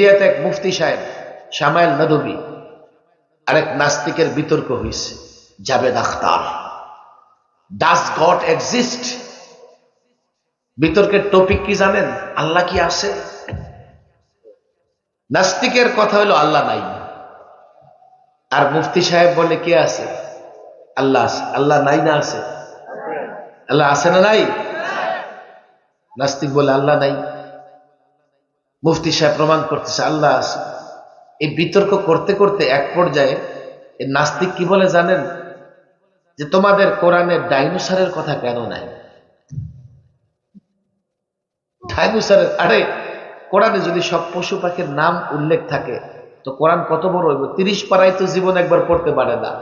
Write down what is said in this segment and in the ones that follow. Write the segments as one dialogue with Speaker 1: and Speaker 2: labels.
Speaker 1: ইন্ডিয়াতে এক মুফতি সাহেব শামাইল নদভী আরেক নাস্তিকের বিতর্ক হয়েছে, Javed Akhtar, does god exist? বিতর্কের টপিক কি জানেন? আল্লাহ কি আছে? নাস্তিকের কথা হলো আল্লাহ নাই, আর মুফতি সাহেব বলে কে আছে? আল্লাহ আছে। আল্লাহ নাই না আছে? আল্লাহ আছে না নাই? নাস্তিক বলে আল্লাহ নাই, মুফতি সাহেব প্রমাণ করতেছে আল্লাহ আছে। এই বিতর্ক করতে করতে এক পর্যায়ে এই নাস্তিক কি বলে জানেন? যে তোমাদের কোরআনে ডাইনোসরের কথা কেন নাই? ডাইনোসরের, আরে কোরআনে যদি সব পশু পাখির নাম উল্লেখ থাকে তো কোরআন কত বড় হইব? 30 পারাই তো জীবন একবার পড়তে পারে না।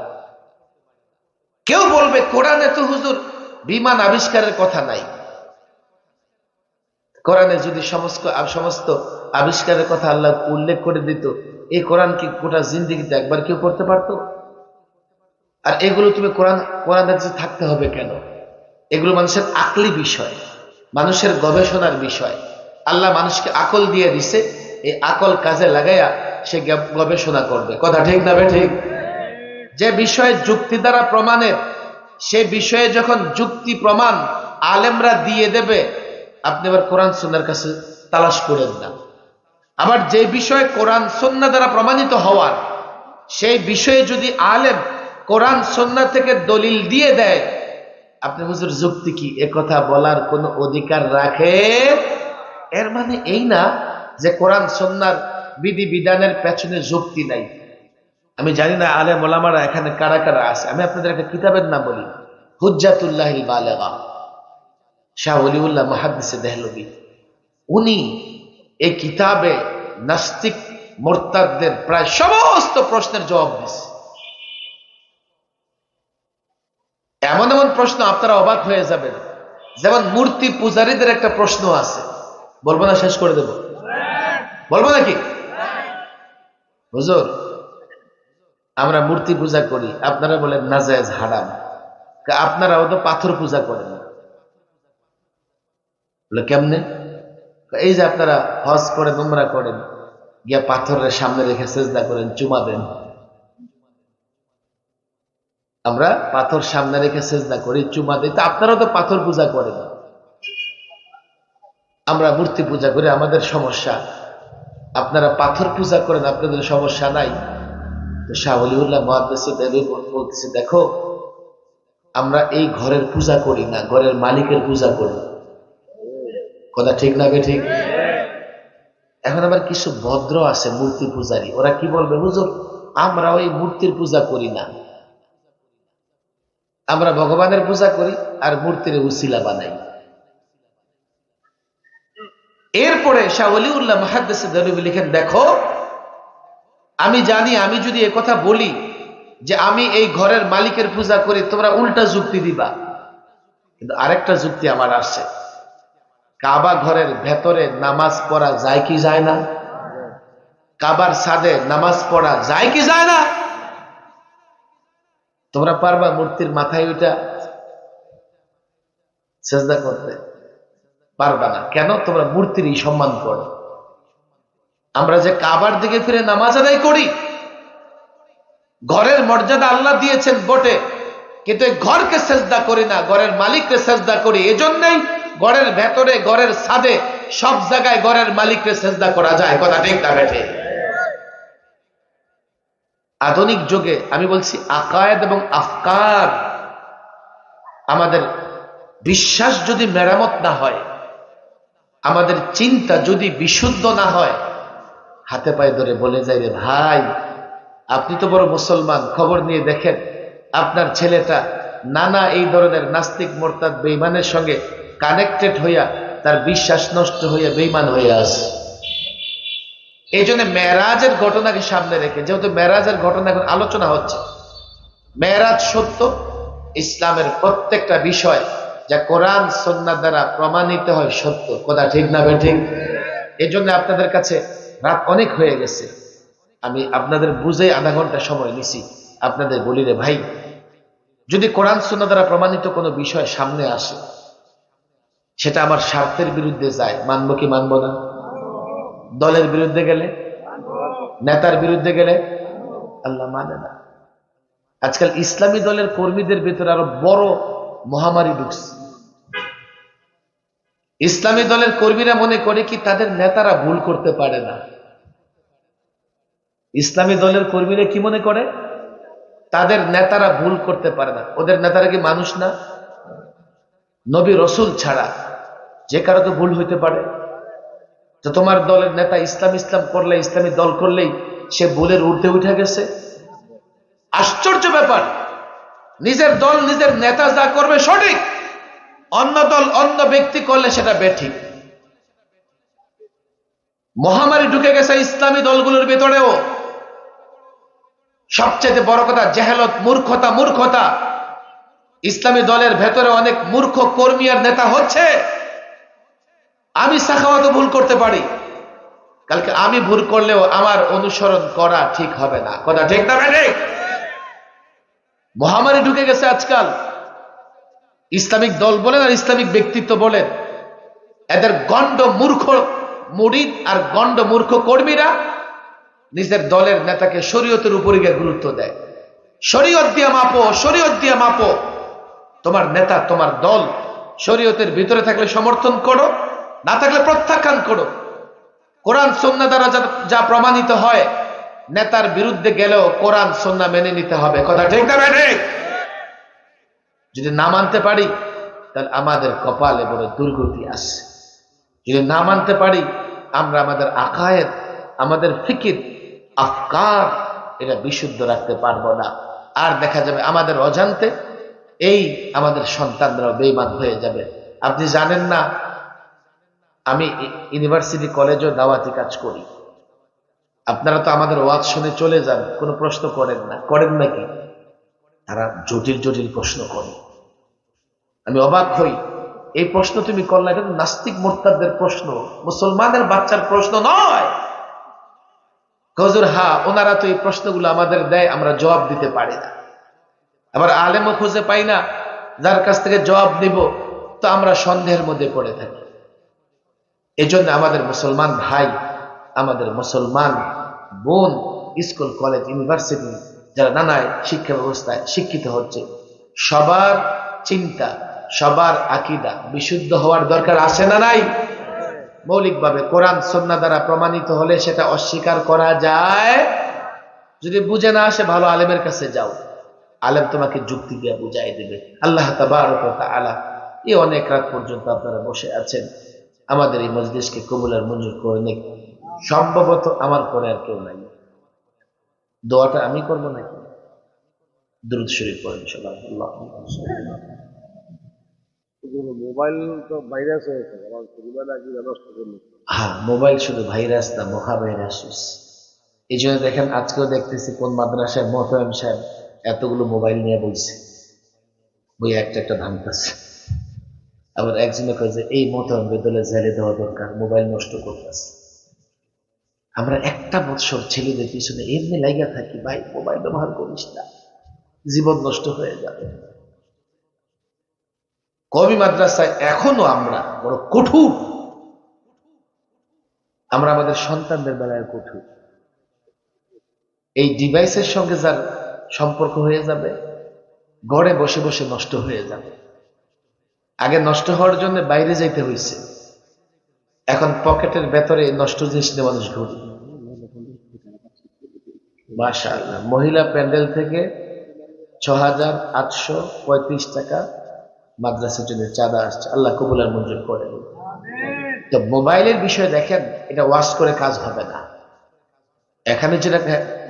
Speaker 1: কেউ বলবে কোরআনে তো হুজুর বিমান আবিষ্কারের কথা নাই। কোরআনে যদি সমস্ত আবিষ্কারের কথা আল্লাহ উল্লেখ করে দিত, এই কোরআন কি গোটা জিন্দেগিতে একবার কেউ পড়তে পারতো? আর এগুলো তুমি কোরআনে থাকতে হবে কেন? এগুলো মানুষের আকলি বিষয়, মানুষের গবেষণার বিষয়। আল্লাহ মানুষকে আকল দিয়ে দিছে, এই আকল কাজে লাগাইয়া সে গবেষণা করবে। কথা ঠিক না ঠিক? যে বিষয়ে যুক্তি দ্বারা প্রমাণের, সে বিষয়ে যখন যুক্তি প্রমাণ আলেমরা দিয়ে দেবে, আপনি আবার কোরআন সুন্নাহর কাছে তালাশ করেন না। আবার যে বিষয়ে কোরআন সুন্নাহ দ্বারা প্রমাণিত হওয়ার, সেই বিষয়ে যদি আলেম কোরআন সুন্নাহ থেকে দলিল দিয়ে দেয়, আপনি হুজুর যুক্তি কি এ কথা বলার কোন অধিকার রাখে? এর মানে এই না যে কোরআন সুন্নাহর বিধি বিধানের পেছনে যুক্তি নাই। আমি জানি না আলেম ওলামারা এখানে কারা কারা আছে। আমি আপনাদের একটা কিতাবের নাম বলি, হুজ্জাতুল্লাহিল বালিগা, শাহ ওলিউল্লাহ মুহাদ্দিস দেহলভী। উনি এই কিতাবে নাস্তিক মুরতাদদের প্রায় সমস্ত প্রশ্নের জবাব দিচ্ছে। এমন এমন প্রশ্ন আপনারা অবাক হয়ে যাবেন। যেমন মূর্তি পূজারীদের একটা প্রশ্ন আছে, বলবো না? শেষ করে দেব? বলবো নাকি? হুজুর আমরা মূর্তি পূজা করি, আপনারা বলেন নাজায়েজ হারাম, আপনারাও তো পাথর পূজা করেন। বলে কেমনে? এই যে আপনারা হজ করেন, উমরা করেন, গিয়া পাথরের সামনে রেখে সেজদা করেন, চুমা দেন। আমরা পাথর সামনে রেখে সেজদা করি, চুমা দিই, তা আপনারাও তো পাথর পূজা করেন। আমরা মূর্তি পূজা করি, আমাদের সমস্যা। আপনারা পাথর পূজা করেন, আপনাদের সমস্যা নাই। তো শাহ ওলিউল্লাহ মুহাদ্দিস দেহলভী বলতেছে, দেখো আমরা এই ঘরের পূজা করি না, ঘরের মালিকের পূজা করি। কথা ঠিক না ঠিক? এখন আবার কিছু ভদ্র আছে মূর্তি পূজারী, ওরা কি বলবে? হুজুর আমরা ওই মূর্তির পূজা করি না, আমরা ভগবানের পূজা করি আর মূর্তির উসিলা বানাই। এরপরে শাহ ওলিউল্লাহ মুহাদ্দিস দেহলভী লিখেন, দেখো আমি জানি আমি যদি এ কথা বলি যে আমি এই ঘরের মালিকের পূজা করি, তোমরা উল্টা যুক্তি দিবা। কিন্তু আরেকটা যুক্তি আমার আসছে, কাবা ঘরের ভেতরে নামাজ পড়া যায় কি যায় না? কাবার ছাদে নামাজ পড়া যায় কি যায় না? তোমরা পারবা মূর্তির মাথায় ওইটা সেজদা করতে? পারবা না। কেন? তোমরা মূর্তিরই সম্মান করো। আমরা যে কাবার দিকে ফিরে নামাজ আদায় করি, ঘরের মর্যাদা আল্লাহ দিয়েছেন বটে, কিন্তু এই ঘরকে সেজদা করি না, ঘরের মালিককে সেজদা করি। এজন্যই ঘরের ভেতরে, ঘরের ছাদে, সব জায়গায় ঘরের মালিককে সেজদা করা যায়। কথা ঠিক না ঠিক? আধুনিক যুগে আমি বলছি আকায়েদ এবং আফকার, আমাদের বিশ্বাস যদি মেরামত না হয়, আমাদের চিন্তা যদি বিশুদ্ধ না হয়, হাতে পায়ে ধরে বলে যাই, রে ভাই আপনি তো বড় মুসলমান, খবর নিয়ে দেখেন আপনার ছেলেটা নানা এই ধরনের নাস্তিক মুরতাদ বেঈমানের সঙ্গে কানেক্টেড হইয়া তার বিশ্বাস নষ্ট হইয়া বেঈমান হয়ে আছে। এই জন্য মেরাজের ঘটনাকে সামনে রেখে, যেহেতু মেরাজের ঘটনা এখন আলোচনা হচ্ছে, মেরাজ সত্য, ইসলামের প্রত্যেকটা বিষয় যা কোরআন সুন্নাহ দ্বারা প্রমাণিত হয় সত্য। কথা ঠিক না ঠিক? এই জন্য আপনাদের কাছে রাত অনেক হয়ে গেছে, আমি আপনাদের বুঝে আধা ঘন্টা সময় নিছি। আপনাদের বলি, রে ভাই যদি কোরআন সুন্নাহ দ্বারা প্রমাণিত কোনো বিষয় সামনে আসে, সেটা আমার স্বার্থের বিরুদ্ধে যায়, মানবো কি মানবো না? দলের বিরুদ্ধে গেলে নেতার বিরুদ্ধে গেলে আল্লাহ মানে না। আজকাল ইসলামী দলের কর্মীদের ভিতরে আরো বড় মহামারী ঢুকছে। ইসলামী দলের কর্মীরা মনে করে কি তাদের নেতারা ভুল করতে পারে না। ইসলামী দলের কর্মীরা কি মনে করে? তাদের নেতারা ভুল করতে পারে না। ওদের নেতারা কি মানুষ না? নবী রসুল ছাড়া যে কারো তো ভুল হইতে পারে। তো তোমার দলের নেতা ইসলাম ইসলাম করলে, ইসলামী দল করলেই সে ভুলের ঊর্ধ্বে উঠে গেছে? আশ্চর্য ব্যাপার। নিজের দল নিজের নেতা যা করবে সঠিক, অন্য দল অন্য ব্যক্তি করলে সেটা বেঠিক। মহামারী ঢুকে গেছে ইসলামী দলগুলোর ভেতরেও। সবচেয়ে বড় কথা জাহেলত, মূর্খতা। মূর্খতা ইসলামী দলের ভেতরে অনেক মূর্খ কর্মী আর নেতা হচ্ছে। আমি সাখাওয়াত ভুল করতে পারি, কালকে আমি ভুল করলেও আমার অনুসরণ করা ঠিক হবে না। কথা ঠিক না ঠিক? মহামারী ঢুকে গেছে আজকাল। ইসলামিক দল বলেন আর ইসলামিক ব্যক্তিত্ব বলেন, এদের গণ্ড মূর্খ মুরিদ আর গণ্ড মূর্খ কর্মীরা নিজের দলের নেতাকে শরীয়তের উপরে গিয়ে গুরুত্ব দেয়। শরীয়ত দিয়ে মাপো, শরীয়ত দিয়ে মাপো। তোমার নেতা তোমার দল শরীয়তের ভিতরে থাকলে সমর্থন করো, না থাকলে প্রত্যাখ্যান করো। কোরআন সুন্নাহ দ্বারা যা প্রমাণিত হয়, নেতার বিরুদ্ধে গেলেও কোরআন সুন্নাহ মেনে নিতে হবে। কথা ঠিক না ঠিক? যদি না মানতে পারি তাহলে আমাদের কপালে বড় দুর্গতি আসে। যদি না মানতে পারি, আমরা আমাদের আকায়েদ, আমাদের ফিকির, আফকার এটা বিশুদ্ধ রাখতে পারবো না। আর দেখা যাবে আমাদের অজান্তে এই আমাদের সন্তানরা বেঈমান হয়ে যাবে। আপনি জানেন না, আমি ইউনিভার্সিটি কলেজেও দাওয়াতি কাজ করি। আপনারা তো আমাদের ওয়াজ শুনে চলে যান, কোনো প্রশ্ন করেন না। করেন নাকি? তারা জটিল জটিল প্রশ্ন করে। আমি অবাক হই, এই প্রশ্ন তুমি করলে, এটা নাস্তিক মোরতাদদের প্রশ্ন, মুসলমানের বাচ্চার প্রশ্ন নয়। হুজুর হ্যাঁ, ওনারা তো এই প্রশ্নগুলো আমাদের দেয়, আমরা জবাব দিতে পারি না। আবার আলেমও খুঁজে পাই না যার কাছ থেকে জবাব নিব, তো আমরা সন্দেহের মধ্যে পড়ে থাকি। এই জন্য আমাদের মুসলমান ভাই, আমাদের মুসলমান বোন, স্কুল কলেজ ইউনিভার্সিটি যারা নানা শিক্ষা ব্যবস্থায় শিক্ষিত হচ্ছে, সবার চিন্তা, সবার আকীদা বিশুদ্ধ হওয়ার দরকার আছে না নাই? মৌলিকভাবে কোরআন সুন্নাহ দ্বারা প্রমাণিত হলে সেটা অস্বীকার করা যায়। যদি বুঝে না আসে, ভালো আলেমের কাছে যাও, আলেম তোমাকে যুক্তি দিয়ে বুঝাই দেবে। আল্লাহ তাবারক ওয়া তাআলা এই অনেক রাত পর্যন্ত আপনারা বসে আছেন, আমাদের এই মজলিসকে কবুল আর মঞ্জুর করে নিক। সম্ভবত আমার পরে আর কেউ নাই, দোয়াটা আমি করবো নাকি? দুরূদ শরীফ পড়েন সবাই।
Speaker 2: মোবাইল তো ভাইরাস হয়েছে, আমার পরিবার আগে নষ্ট করলো।
Speaker 1: হ্যাঁ, মোবাইল শুধু ভাইরাস না, মহা ভাইরাস। এই জন্য দেখেন আজকেও দেখতেছি কোন মাদ্রাসায় মোহতারাম সাহেব এতগুলো মোবাইল নিয়ে বলছে, বই একটা একটা ভাঙতেছে। আবার একজনে কয় যে এই মোহতারাম বিদ্যালয়ে জেলে দেওয়া দরকার, মোবাইল নষ্ট করতেছে। আমরা একটা বছর ছেলেদের পিছনে এমনি লাইগা থাকি, ভাই মোবাইল ব্যবহার করিস না, জীবন নষ্ট হয়ে যাবে। কওমি মাদ্রাসায় এখনো আমরা বড় কঠোর, আমরা আমাদের সন্তানদের বেলায় কঠোর। এই ডিভাইসের সঙ্গে যার সম্পর্ক হয়ে যাবে, ঘরে বসে বসে নষ্ট হয়ে যাবে। আগে নষ্ট হওয়ার জন্য বাইরে যাইতে হয়েছে, এখন পকেটের ভেতরে নষ্ট জিনিস নিয়ে মানুষ ঘুরে। মাশাআল্লাহ, মহিলা প্যান্ডেল থেকে ৬,৮৩৫ টাকা মাদ্রাসার জন্য চাঁদা আসছে। আল্লাহ কবুল আর মঞ্জুর করেন। তো মোবাইলের বিষয়ে দেখেন, এটা ওয়াশ করে কাজ হবে না। এখানে যেটা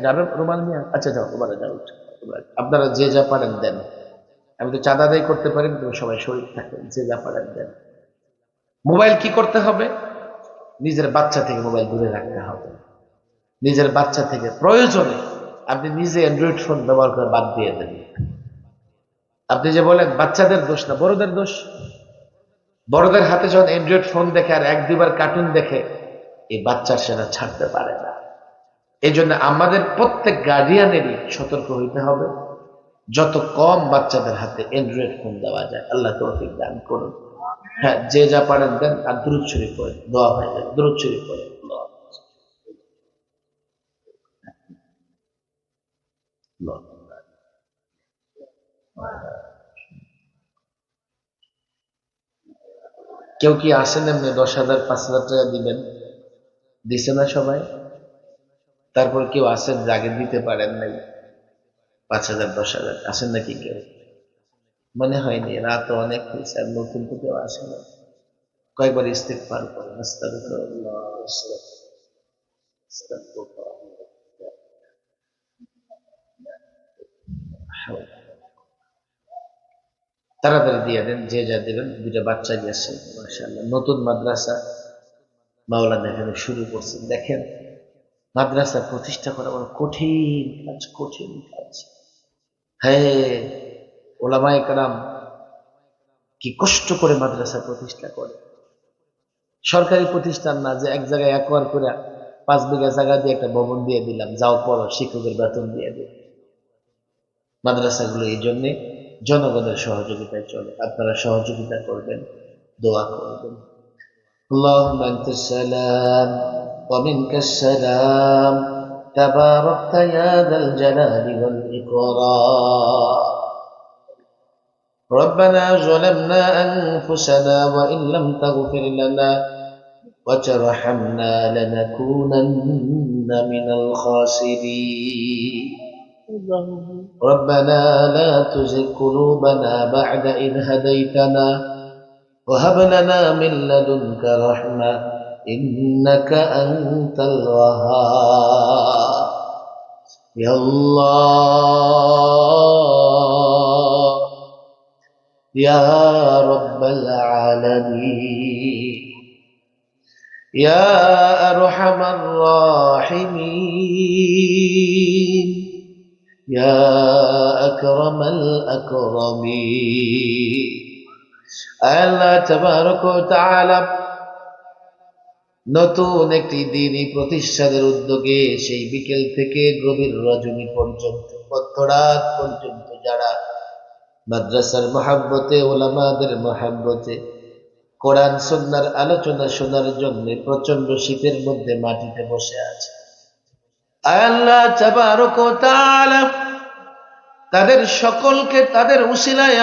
Speaker 1: যাবে রুমাল নিয়ে, আচ্ছা যাও ওবারে যাও, আপনারা যে যা পারেন দেন। আমি তো চাঁদা আদায় করতে পারি, তুমি সবাই শরীর থাকেন, যে যা পারেন দেন। মোবাইল কি করতে হবে? নিজের বাচ্চা থেকে মোবাইল দূরে রাখতে হবে। নিজের বাচ্চা থেকে প্রয়োজনে আপনি নিজে অ্যান্ড্রয়েড ফোন ব্যবহার করে বাদ দিয়ে দেন। আপনি যে বলেন বাচ্চাদের দোষ না, বড়দের দোষ। বড়দের হাতে যখন অ্যান্ড্রয়েড ফোন দেখে আর এক দুইবার কার্টুন দেখে, এই বাচ্চার সেটা ছাড়তে পারে না। এই জন্য আমাদের প্রত্যেক গার্ডিয়ানেরই সতর্ক হইতে হবে, যত কম বাচ্চাদের হাতে অ্যান্ড্রয়েড ফোন দেওয়া যায়। আল্লাহ তৌফিক দান করুন। হ্যাঁ, যে যা পারেন দেন, আর দুরূদ শরীফ পড়েন, দোয়া হয়ে যায়। দুরূদ শরীফ পড়েন। কেউ কি আসেন এমনি 10,000 5,000 টাকা দিবেন? দিছে না সবাই? তারপর কেউ আসেন যে আগে দিতে পারেন নাই? 5,000 10,000 আসেন নাকি কেউ? মনে হয়নি, রাত অনেক হয়েছে, আর নতুন তো কেউ আসে না। কয়েকবার ইস্তেগফার করেন, আস্তাগফিরুল্লাহ, আস্তাগফিরুল্লাহ। তাড়াতাড়ি দিয়ে দেন, যে যা দেবেন। দুইটা বাচ্চা গেছে, মাশাআল্লাহ। নতুন মাদ্রাসা মাওলানা এখানে শুরু করছেন। দেখেন, মাদ্রাসা প্রতিষ্ঠা করা বড় কঠিন কাজ, কঠিন কাজ। হ্যাঁ, ওলামায়ে কেরাম কি কষ্ট করে মাদ্রাসা প্রতিষ্ঠা করে। সরকারি প্রতিষ্ঠান না যে এক জায়গায় একবার করে 5 বিঘা জায়গা দিয়ে একটা ভবন দিয়ে দিলাম, যাও পড়ো, শিক্ষকের বেতন দিয়ে দিই। মাদ্রাসাগুলো এই জন্যে জনগণের সহযোগিতায় চলে। আপনারা সহযোগিতা করবেন, দোয়া করবেন। اللهم أنت السلام ومنك السلام تباركت يا ذا الجلال والإكرام. ربنا ظلمنا أنفسنا وإن لم تغفر لنا وترحمنا لنكونن من الخاسرين. ربنا لا تزغ قلوبنا بعد إذ هديتنا وهب لنا من لدنك رحمة إنك أنت الوهاب. يا الله يا رب العالمين يا أرحم الراحمين يا أكرم الأكرمين. আল্লাহ তাবারক ওয়া তাআলা নতুন একটি দিনই প্রতিষ্ঠানের উদ্যোগে সেই বিকেল থেকে গভীর রজনী পর্যন্ত, মধ্যরাত পর্যন্ত যারা মাদ্রাসার মহব্বতে, ওলামাদের মহব্বতে কোরআন সুন্নাহর আলোচনা শোনার জন্য প্রচন্ড শীতের মধ্যে মাটিতে বসে আছে, আল্লাহ তাবারক ওয়া তাআলা তাদের সকলকে, তাদের উসিলায়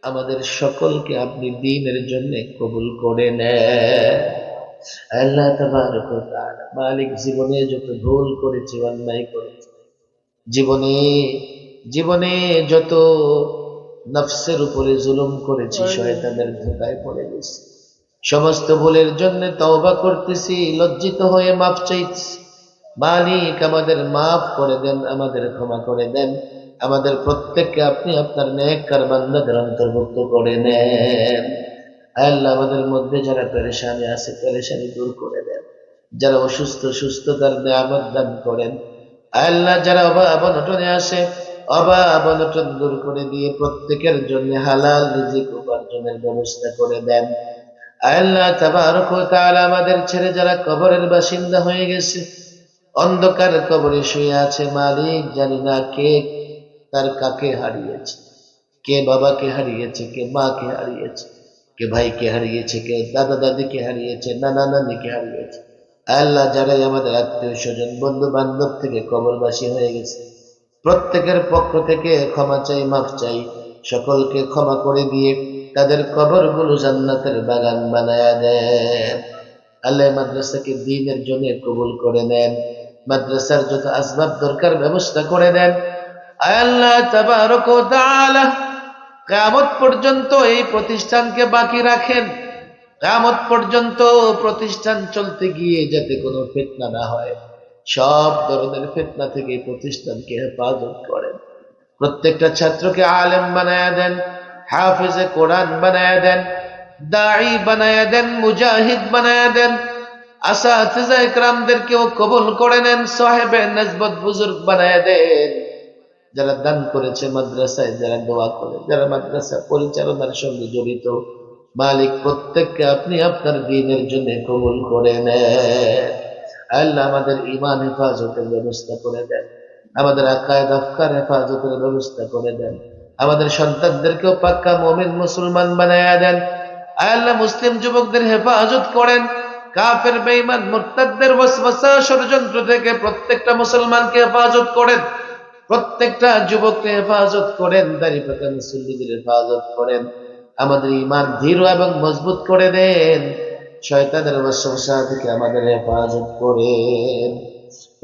Speaker 1: আমাদের সকলকে আপনি দ্বীনের জন্য কবুল করে নেন। আল্লাহ তাবারক ওয়া তাআলা মালিক, জীবনে যত ভুল করেছি, অন্যায় করেছি, জীবনে যত নফসের উপরে জুলুম করেছি, শয়তানের ধোঁকায় পড়ে গেছি, সমস্ত ভুলের জন্য তওবা করতেছি, লজ্জিত হয়ে মাফ চাইছি। মালিক, আমাদের মাফ করে দেন, আমাদের ক্ষমা করে দেন। আমাদের প্রত্যেককে আপনি আপনার নেককার বান্দাদের অন্তর্ভুক্ত করে নেন। আল্লাহ, আমাদের মধ্যে যারা পেরেশানি আছে, পেরেশানি দূর করে দেন। যারা অসুস্থ, সুস্থতার নিয়ামত দান করেন। আল্লাহ, যারা অভাব অনটনে আছে, অভাব অনটন দূর করে দিয়ে প্রত্যেকের জন্য হালাল রিজিক উপার্জনের ব্যবস্থা করে দেন। আল্লাহ তাবারক ওয়া তাআলা আমাদের ছেড়ে যারা কবরের বাসিন্দা হয়ে গেছে, অন্ধকার কবরে শুয়ে আছে, মালিক, জানি না কে তার কাকে হারিয়েছে, কে বাবাকে হারিয়েছে, কে মাকে হারিয়েছে, কে ভাইকে হারিয়েছে, কে দাদা দাদিকে হারিয়েছে, নানা নানিকে হারিয়েছে। আল্লাহ, যারাই আমাদের আত্মীয় স্বজন, বন্ধু বান্ধব থেকে কবরবাসী হয়ে গেছে, প্রত্যেকের পক্ষ থেকে ক্ষমা চাই, মাফ চাই। সকলকে ক্ষমা করে দিয়ে তাদের কবরগুলো জান্নাতের বাগান বানায়া দেন। আল্লাহ, মাদ্রাসাকে দ্বীনের জন্য কবুল করে নেন। মাদ্রাসার যত আসবাব দরকার ব্যবস্থা করে দেন। আল্লাহ তাবারক ওয়া তাআলা কিয়ামত পর্যন্ত এই প্রতিষ্ঠানকে বাকি রাখেন। কিয়ামত পর্যন্ত প্রতিষ্ঠান চলতে গিয়ে যাতে কোনো ফিতনা না হয়, সব ধরনের ফিতনা থেকে এই প্রতিষ্ঠানকে হেফাজত করেন। প্রত্যেকটা ছাত্রকে আলেম বানায়া দেন, হাফেজে কোরআন বানায়া দেন, দাঈ বানায়া দেন, মুজাহিদ বানায়া দেন। আসাতিজা ইকরামদেরকেও কবুল করে নেন, সাহেবে নসবত বুজুর্গ বানায়া দেন। যারা দান করেছে মাদ্রাসায়, যারা দোয়া করে, যারা মাদ্রাসা পরিচালনার সঙ্গে জড়িত, মালিক, প্রত্যেককে আপনি আপনার দ্বীনের জন্য কবুল করে নেন। আল্লাহ, আমাদের ঈমান হেফাজতের ব্যবস্থা করে দেন, আমাদের আকায়েদ আফকার হেফাজতের ব্যবস্থা করে দেন, আমাদের সন্তানদেরকেও পাক্কা মুমিন মুসলমান বানায়া দেন। আল্লাহ, মুসলিম যুবকদের হেফাজত করেন, কাফের বেঈমান মুরতাদদের ওয়াসওয়াসা ষড়যন্ত্র থেকে প্রত্যেকটা মুসলমানকে হেফাজত করেন, প্রত্যেকটা যুবককে হেফাজত করেন, দাড়ি পাকা মুসল্লিদের হেফাজত করেন, আমাদের ঈমান দৃঢ় এবং মজবুত করে দেন, শয়তানের ওয়াসওয়াসা থেকে আমাদের হেফাজত করেন।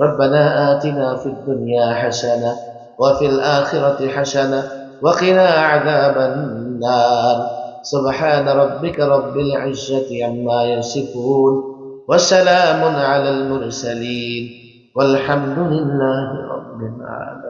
Speaker 1: ربنا آتنا في الدنيا حسنة وفي الآخرة حسنة وقنا عذاب النار سبحان ربك رب العزة عما يصفون وسلام على المرسلين والحمد لله رب العالمين.